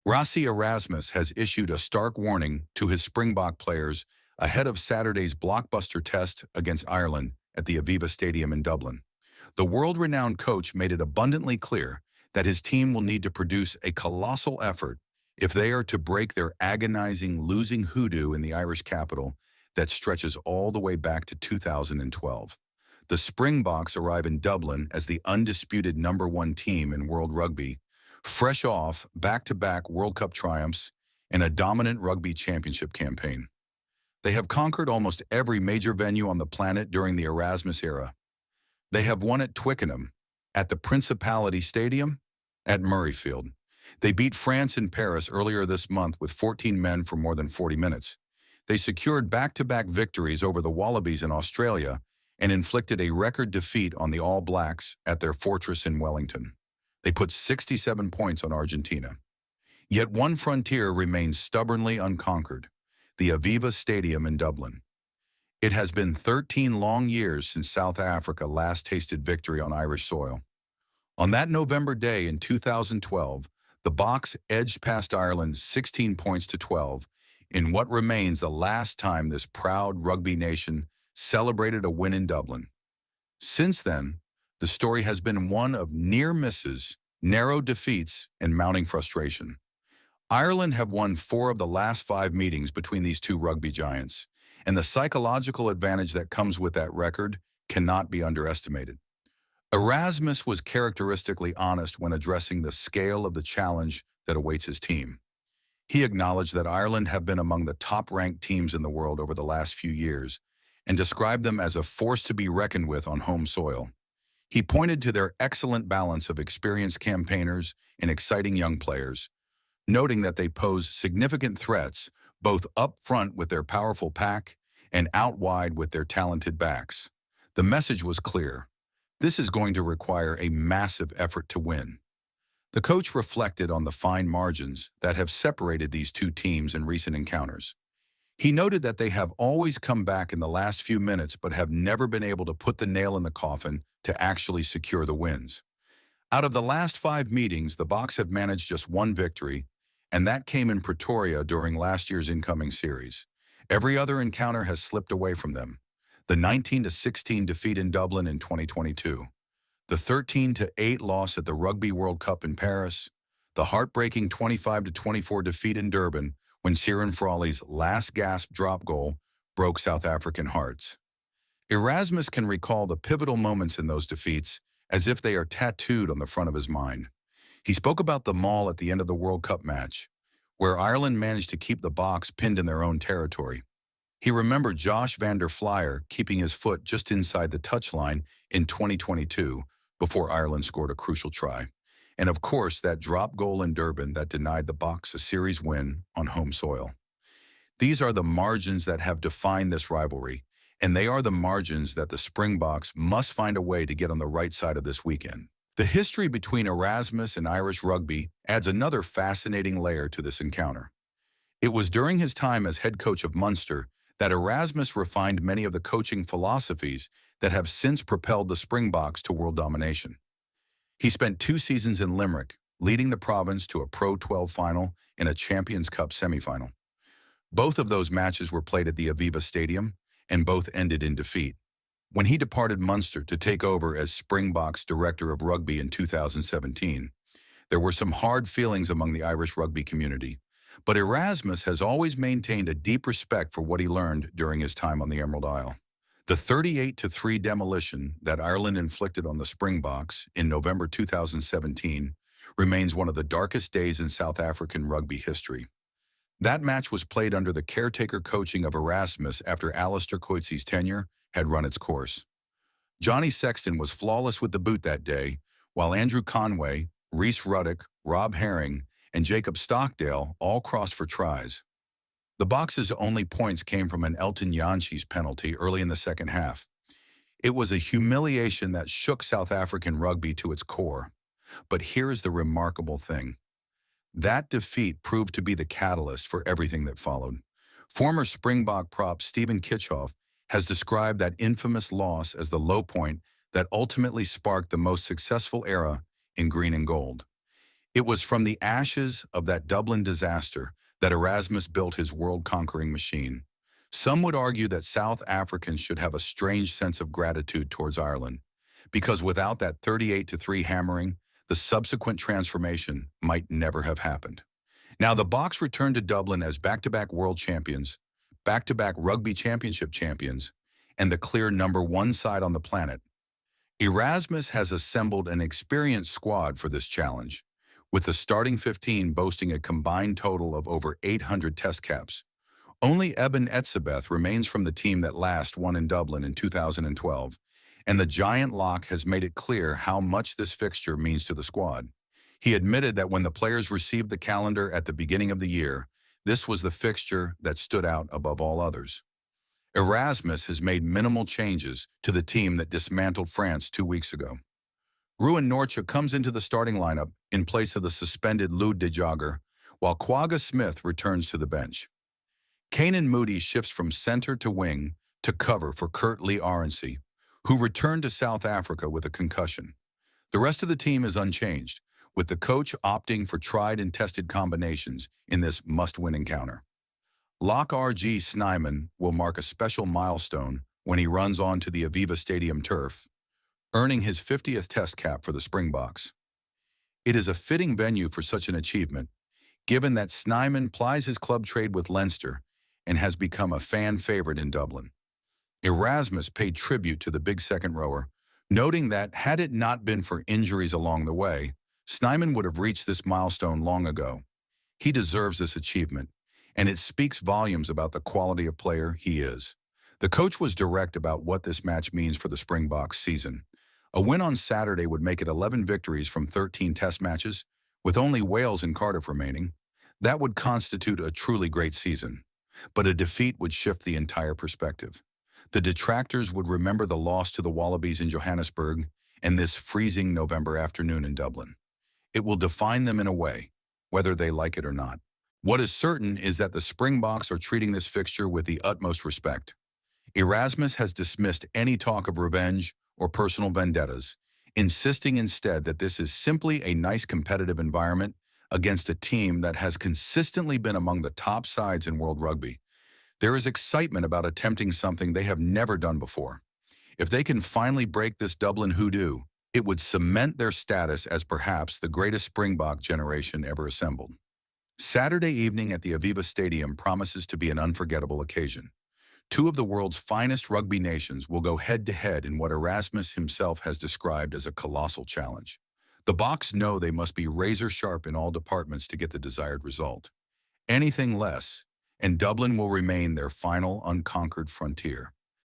Rassie Erasmus has issued a stark warning to his Springbok players ahead of Saturday's blockbuster test against Ireland at the Aviva Stadium in Dublin. The world-renowned coach made it abundantly clear that his team will need to produce a colossal effort if they are to break their agonizing losing hoodoo in the Irish capital that stretches all the way back to 2012. The Springboks arrive in Dublin as the undisputed #1 team in world rugby, fresh off back-to-back World Cup triumphs and a dominant rugby championship campaign. They have conquered almost every major venue on the planet during the Erasmus era. They have won at Twickenham, at the Principality Stadium, at Murrayfield. They beat France in Paris earlier this month with 14 men for more than 40 minutes. They secured back-to-back victories over the Wallabies in Australia and inflicted a record defeat on the All Blacks at their fortress in Wellington. They put 67 points on Argentina. Yet one frontier remains stubbornly unconquered, the Aviva Stadium in Dublin. It has been 13 long years since South Africa last tasted victory on Irish soil. On that November day in 2012, the Boks edged past Ireland 16 points to 12 in what remains the last time this proud rugby nation celebrated a win in Dublin. Since then, the story has been one of near misses, narrow defeats, and mounting frustration. Ireland have won 4 of the last 5 meetings between these two rugby giants, and the psychological advantage that comes with that record cannot be underestimated. Erasmus was characteristically honest when addressing the scale of the challenge that awaits his team. He acknowledged that Ireland have been among the top-ranked teams in the world over the last few years and described them as a force to be reckoned with on home soil. He pointed to their excellent balance of experienced campaigners and exciting young players, noting that they pose significant threats both up front with their powerful pack and out wide with their talented backs. The message was clear. This is going to require a massive effort to win. The coach reflected on the fine margins that have separated these two teams in recent encounters. He noted that they have always come back in the last few minutes but have never been able to put the nail in the coffin to actually secure the wins. Out of the last 5 meetings, the Boks have managed just 1 victory, and that came in Pretoria during last year's incoming series. Every other encounter has slipped away from them. The 19-16 defeat in Dublin in 2022, the 13-8 loss at the Rugby World Cup in Paris, the heartbreaking 25-24 defeat in Durban when Ciaran Frawley's last gasp drop goal broke South African hearts. Erasmus can recall the pivotal moments in those defeats as if they are tattooed on the front of his mind. He spoke about the maul at the end of the World Cup match, where Ireland managed to keep the Boks pinned in their own territory. He remembered Josh van der Flier keeping his foot just inside the touchline in 2022 before Ireland scored a crucial try. And of course, that drop goal in Durban that denied the Boks a series win on home soil. These are the margins that have defined this rivalry, and they are the margins that the Springboks must find a way to get on the right side of this weekend. The history between Erasmus and Irish rugby adds another fascinating layer to this encounter. It was during his time as head coach of Munster that Erasmus refined many of the coaching philosophies that have since propelled the Springboks to world domination. He spent 2 seasons in Limerick, leading the province to a Pro 12 final and a Champions Cup semifinal. Both of those matches were played at the Aviva Stadium, and both ended in defeat. When he departed Munster to take over as Springboks Director of Rugby in 2017, there were some hard feelings among the Irish rugby community, but Erasmus has always maintained a deep respect for what he learned during his time on the Emerald Isle. The 38-3 demolition that Ireland inflicted on the Springboks in November 2017 remains one of the darkest days in South African rugby history. That match was played under the caretaker coaching of Erasmus after Alistair Coetzee's tenure had run its course. Johnny Sexton was flawless with the boot that day, while Andrew Conway, Rhys Ruddock, Rob Herring, and Jacob Stockdale all crossed for tries. The Boks' only points came from an Elton Jantjies penalty early in the second half. It was a humiliation that shook South African rugby to its core. But here's the remarkable thing. That defeat proved to be the catalyst for everything that followed. Former Springbok prop Stephen Kitchoff has described that infamous loss as the low point that ultimately sparked the most successful era in green and gold. It was from the ashes of that Dublin disaster that Erasmus built his world-conquering machine. Some would argue that South Africans should have a strange sense of gratitude towards Ireland, because without that 38-3 hammering, the subsequent transformation might never have happened. Now, the Boks returned to Dublin as back-to-back world champions, back-to-back rugby championship champions, and the clear #1 side on the planet. Erasmus has assembled an experienced squad for this challenge, with the starting 15 boasting a combined total of over 800 test caps. Only Eben Etzebeth remains from the team that last won in Dublin in 2012, and the Giant Lock has made it clear how much this fixture means to the squad. He admitted that when the players received the calendar at the beginning of the year, this was the fixture that stood out above all others. Erasmus has made minimal changes to the team that dismantled France 2 weeks ago. Ruan Nortje comes into the starting lineup in place of the suspended Lou de Jogger, while Quagga Smith returns to the bench. Kanan Moody shifts from center to wing to cover for Kurt Lee Arendse, who returned to South Africa with a concussion. The rest of the team is unchanged, with the coach opting for tried and tested combinations in this must-win encounter. Lock R.G. Snyman will mark a special milestone when he runs onto the Aviva Stadium turf, earning his 50th test cap for the Springboks. It is a fitting venue for such an achievement, given that Snyman plies his club trade with Leinster and has become a fan favorite in Dublin. Erasmus paid tribute to the big second rower, noting that had it not been for injuries along the way, Snyman would have reached this milestone long ago. He deserves this achievement, and it speaks volumes about the quality of player he is. The coach was direct about what this match means for the Springboks season. A win on Saturday would make it 11 victories from 13 test matches, with only Wales and Cardiff remaining. That would constitute a truly great season, but a defeat would shift the entire perspective. The detractors would remember the loss to the Wallabies in Johannesburg and this freezing November afternoon in Dublin. It will define them in a way, whether they like it or not. What is certain is that the Springboks are treating this fixture with the utmost respect. Erasmus has dismissed any talk of revenge or personal vendettas, insisting instead that this is simply a nice competitive environment against a team that has consistently been among the top sides in world rugby. There is excitement about attempting something they have never done before. If they can finally break this Dublin hoodoo, it would cement their status as perhaps the greatest Springbok generation ever assembled. Saturday evening at the Aviva Stadium promises to be an unforgettable occasion. Two of the world's finest rugby nations will go head-to-head in what Erasmus himself has described as a colossal challenge. The Boks know they must be razor-sharp in all departments to get the desired result. Anything less, and Dublin will remain their final unconquered frontier.